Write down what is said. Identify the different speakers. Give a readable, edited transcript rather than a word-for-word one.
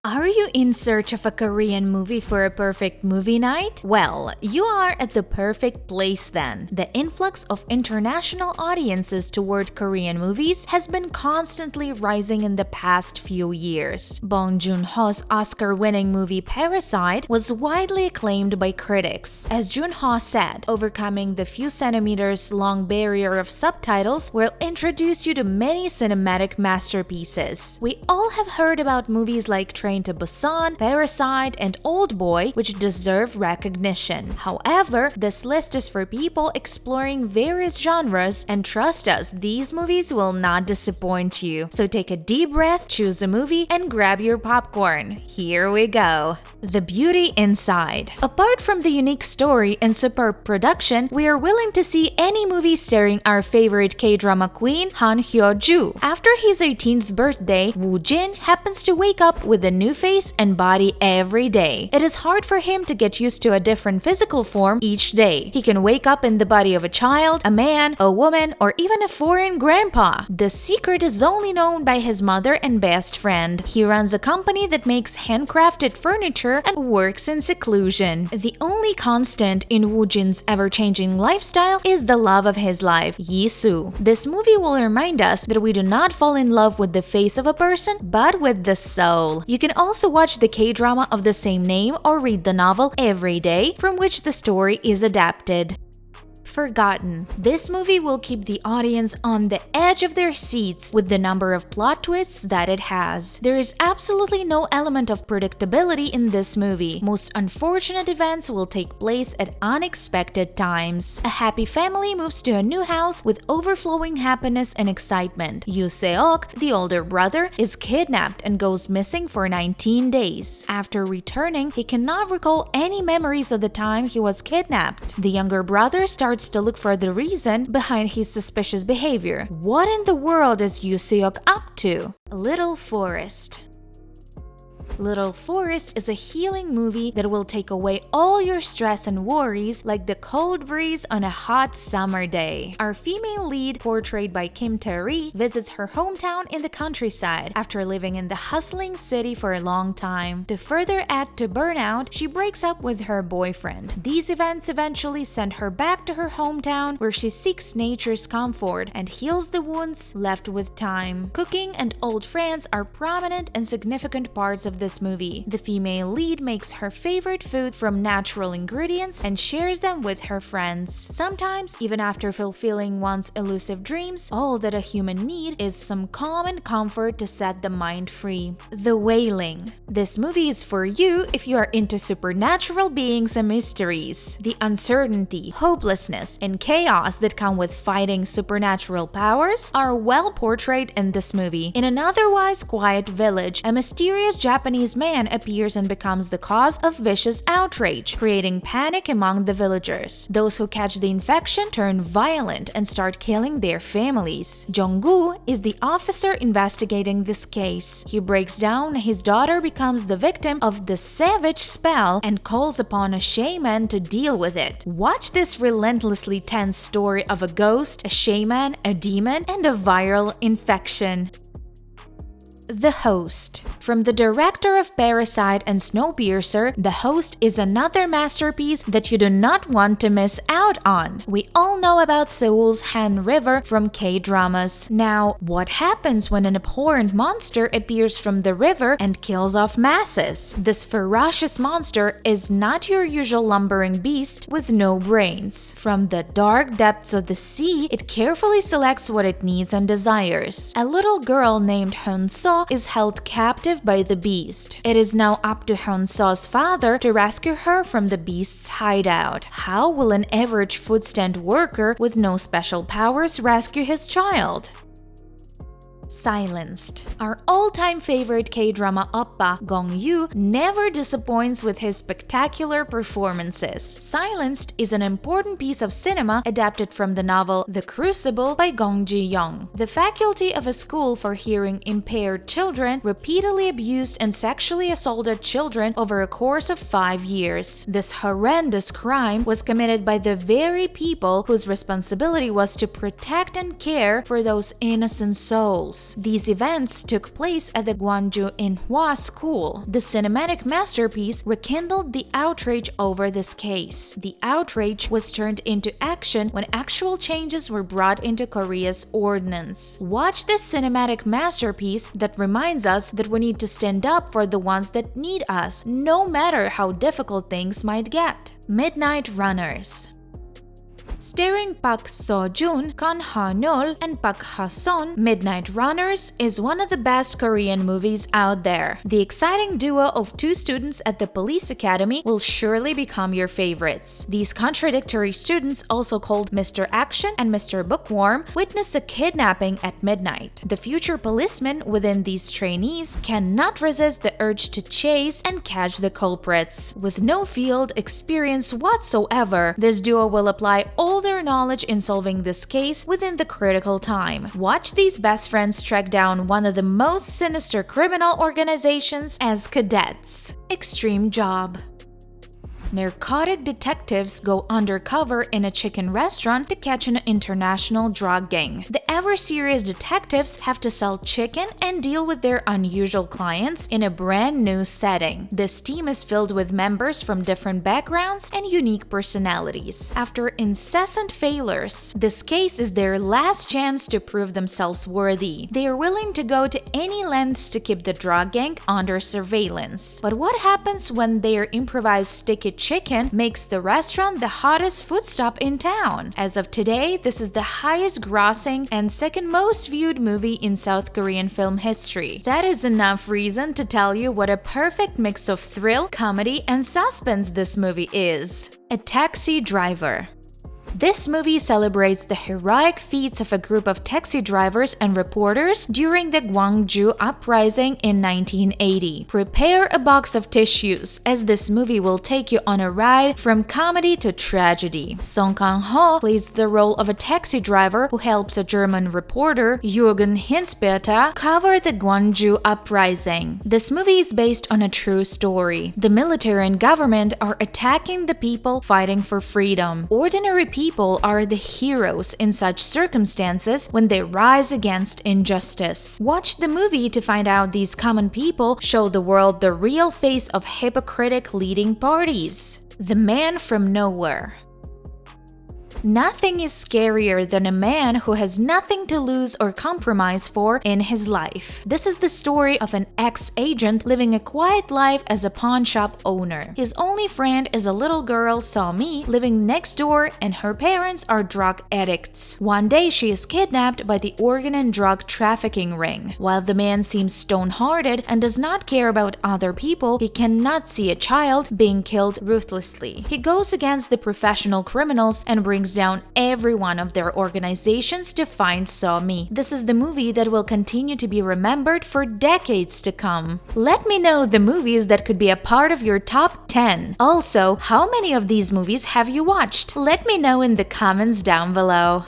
Speaker 1: Are you in search of a Korean movie for a perfect movie night? Well, you are at the perfect place then. The influx of international audiences toward Korean movies has been constantly rising in the past few years. Bong Joon-ho's Oscar-winning movie Parasite was widely acclaimed by critics. As Joon-ho said, overcoming the few centimeters long barrier of subtitles will introduce you to many cinematic masterpieces. We all have heard about movies like Train to Busan, Parasite, and Oldboy, which deserve recognition. However, this list is for people exploring various genres, and trust us, these movies will not disappoint you. So take a deep breath, choose a movie, and grab your popcorn. Here we go. The Beauty Inside. Apart from the unique story and superb production, we are willing to see any movie starring our favorite K-drama queen, Han Hyo-joo. After his 18th birthday, Woo Jin happens to wake up with a new face and body every day. It is hard for him to get used to a different physical form each day. He can wake up in the body of a child, a man, a woman, or even a foreign grandpa. The secret is only known by his mother and best friend. He runs a company that makes handcrafted furniture and works in seclusion. The only constant in Woo Jin's ever-changing lifestyle is the love of his life, Yi-soo. This movie will remind us that we do not fall in love with the face of a person, but with the soul. You can also watch the K-drama of the same name or read the novel Every Day, from which the story is adapted. Forgotten. This movie will keep the audience on the edge of their seats with the number of plot twists that it has. There is absolutely no element of predictability in this movie. Most unfortunate events will take place at unexpected times. A happy family moves to a new house with overflowing happiness and excitement. Yoo Se-ok, the older brother, is kidnapped and goes missing for 19 days. After returning, he cannot recall any memories of the time he was kidnapped. The younger brother starts to look for the reason behind his suspicious behavior. What in the world is Yoo Se-ok up to? Little Forest. Little Forest is a healing movie that will take away all your stress and worries like the cold breeze on a hot summer day. Our female lead, portrayed by Kim Tae-ri, visits her hometown in the countryside after living in the hustling city for a long time. To further add to burnout, she breaks up with her boyfriend. These events eventually send her back to her hometown where she seeks nature's comfort and heals the wounds left with time. Cooking and old friends are prominent and significant parts of this movie. The female lead makes her favorite food from natural ingredients and shares them with her friends. Sometimes, even after fulfilling one's elusive dreams, all that a human needs is some calm and comfort to set the mind free. The Wailing. This movie is for you if you are into supernatural beings and mysteries. The uncertainty, hopelessness, and chaos that come with fighting supernatural powers are well portrayed in this movie. In an otherwise quiet village, a mysterious Japanese man appears and becomes the cause of vicious outrage, creating panic among the villagers. Those who catch the infection turn violent and start killing their families. Jong-gu is the officer investigating this case. He breaks down his daughter becomes the victim of the savage spell and calls upon a shaman to deal with it. Watch this relentlessly tense story of a ghost, a shaman, a demon, and a viral infection. The Host. From the director of Parasite and Snowpiercer, The Host is another masterpiece that you do not want to miss out on. We all know about Seoul's Han River from K-dramas. Now, what happens when an abhorrent monster appears from the river and kills off masses? This ferocious monster is not your usual lumbering beast with no brains. From the dark depths of the sea, it carefully selects what it needs and desires. A little girl named Hyun-so is held captive by the beast. It is now up to Hyun-so's father to rescue her from the beast's hideout. How will an average food stand worker with no special powers rescue his child? Silenced. Our all-time favorite K-drama oppa, Gong-yoo, never disappoints with his spectacular performances. Silenced is an important piece of cinema adapted from the novel The Crucible by Gong Ji-young. The faculty of a school for hearing-impaired children repeatedly abused and sexually assaulted children over a course of 5 years. This horrendous crime was committed by the very people whose responsibility was to protect and care for those innocent souls. schools. These events took place at the Gwangju Inhua School. The cinematic masterpiece rekindled the outrage over this case. The outrage was turned into action when actual changes were brought into Korea's ordinance. Watch this cinematic masterpiece that reminds us that we need to stand up for the ones that need us, no matter how difficult things might get. Midnight Runners. Starring Park Seo-joon, Kan Ha-nul, and Park Ha-son, Midnight Runners is one of the best Korean movies out there. The exciting duo of two students at the police academy will surely become your favorites. These contradictory students, also called Mr. Action and Mr. Bookworm, witness a kidnapping at midnight. The future policemen within these trainees cannot resist the urge to chase and catch the culprits. With no field experience whatsoever, this duo will apply all their knowledge in solving this case within the critical time. Watch these best friends track down one of the most sinister criminal organizations as cadets. Extreme Job. Narcotic detectives go undercover in a chicken restaurant to catch an international drug gang. The ever-serious detectives have to sell chicken and deal with their unusual clients in a brand new setting. This team is filled with members from different backgrounds and unique personalities. After incessant failures, this case is their last chance to prove themselves worthy. They are willing to go to any lengths to keep the drug gang under surveillance. But what happens when their improvised sticky chicken makes the restaurant the hottest food stop in town? As of today, this is the highest grossing and second most viewed movie in South Korean film history. That is enough reason to tell you what a perfect mix of thrill, comedy, and suspense this movie is. A Taxi Driver. This movie celebrates the heroic feats of a group of taxi drivers and reporters during the Gwangju uprising in 1980. Prepare a box of tissues, as this movie will take you on a ride from comedy to tragedy. Song Kang-ho plays the role of a taxi driver who helps a German reporter, Jürgen Hinspeter, cover the Gwangju uprising. This movie is based on a true story. The military and government are attacking the people fighting for freedom. Ordinary people are the heroes in such circumstances when they rise against injustice. Watch the movie to find out these common people show the world the real face of hypocritic leading parties. The Man from Nowhere. Nothing is scarier than a man who has nothing to lose or compromise for in his life. This is the story of an ex-agent living a quiet life as a pawn shop owner. His only friend is a little girl, So-mi, living next door, and her parents are drug addicts. One day she is kidnapped by the organ and drug trafficking ring. While the man seems stone-hearted and does not care about other people, he cannot see a child being killed ruthlessly. He goes against the professional criminals and brings down every one of their organizations to find So-mi. This is the movie that will continue to be remembered for decades to come. Let me know the movies that could be a part of your top 10. Also, how many of these movies have you watched? Let me know in the comments down below.